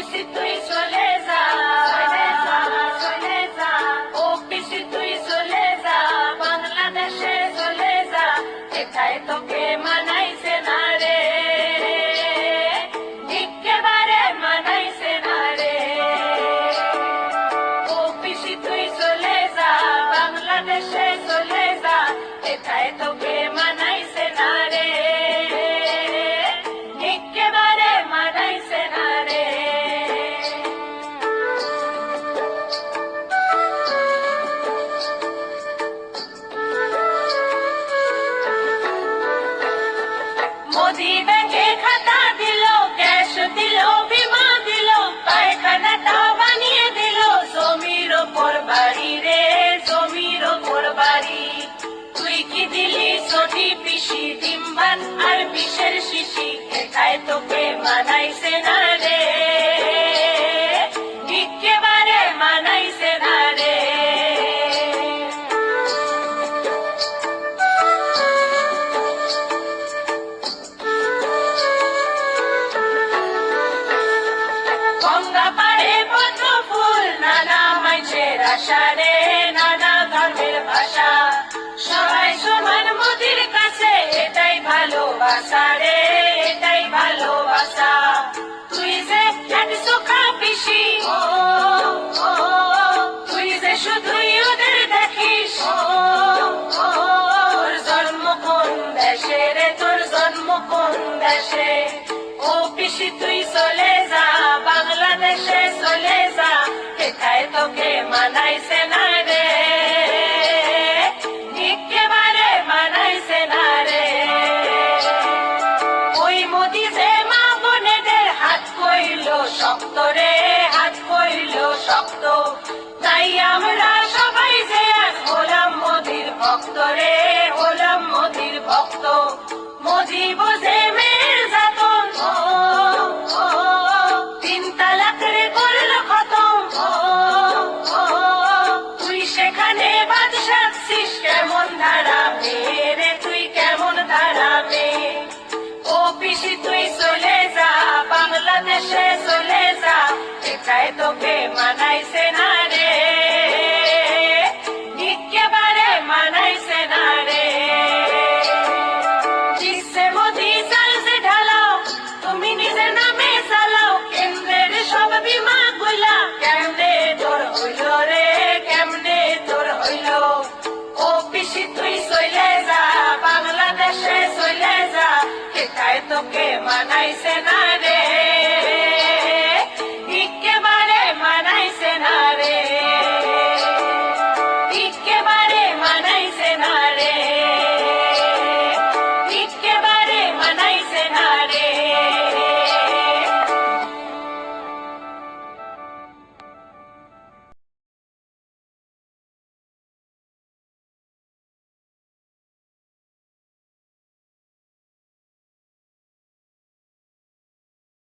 পিসি তুই চলে যা, চলে যা, চলে যা। ও পিসি তুই চলে যা, বাংলাদেশে চলে যা, এটাই তোকে মানাইছে না রে, একেবারে মানাইছে না রে। ও পিসি তুই চলে যা, বাংলাদেশে চলে যা, এটাই তোকে মানাইছে না রে, একেবারে মানাইছে না রে। মোদি ব্যাংকে খাতা দিল, ক্যাশ দিল, বিমা দিল, পায়খানাটা বানিয়ে দিল, জমির ওপর বাড়ি রে, জমির ওপর বাড়ি। তুই কি দিলি ছোটি পিসি, ডিম্বান আর বিষের শিশি, এটাই তোকে মানাইছে না রে, একেবারে মানাইছে না রে। গঙ্গা পাড়ে পদ্ম ফুল, নানা মাইছের আশা রে, নানা ধর্মের ভাষা, সবাই সমান মোদির কাছে, এটাই ভালোবাসা রে, এটাই ভালোবাসা। তুই যে এক চোখা পিসি, ও ও, তুই যে শুধুই ওদের দেখিস, ও ও, তোর জন্ম কোন দেশে রে, তোর জন্ম কোন দেশে। ও পিসি তুই চলে যা, বাংলাদেশে চলে যা, এটাই তোকে মানাইছে না রে, একেবারে মানাইছে না রে। ওই মোদি যে মা বোনেদের হাত কইল শক্ত রে, হাত কইল শক্ত, তাই আমরা সবাই যে আজ হলাম মোদির ভক্ত রে, হলাম মোদির ভক্ত। মোদি বোঝে মেয়ের যাতন, ও ও, 3 তালাক রে করলো খতম, ও ও, তুই সেখানে বাদশা ছিস, কেমন ধারা মেয়ে রে, তুই কেমন ধারা মেয়ে। ও পিসি তুই চলে যা, বাংলাদেশে চলে যা, এটাই তোকে মানাইছে না রে, একেবারে মানাইছে না রে। জিসে মোদি চাল যে ঢালাও, তুমি নিজের নামে চালাও, কেন্দ্রের সব বিমা গুলা, কেমনে তোর হইল রে, কেমনে তোর হইল। ও পিসি তুই চলে যা, বাংলাদেশে চলে যা, এটাই তোকে মানাইছে না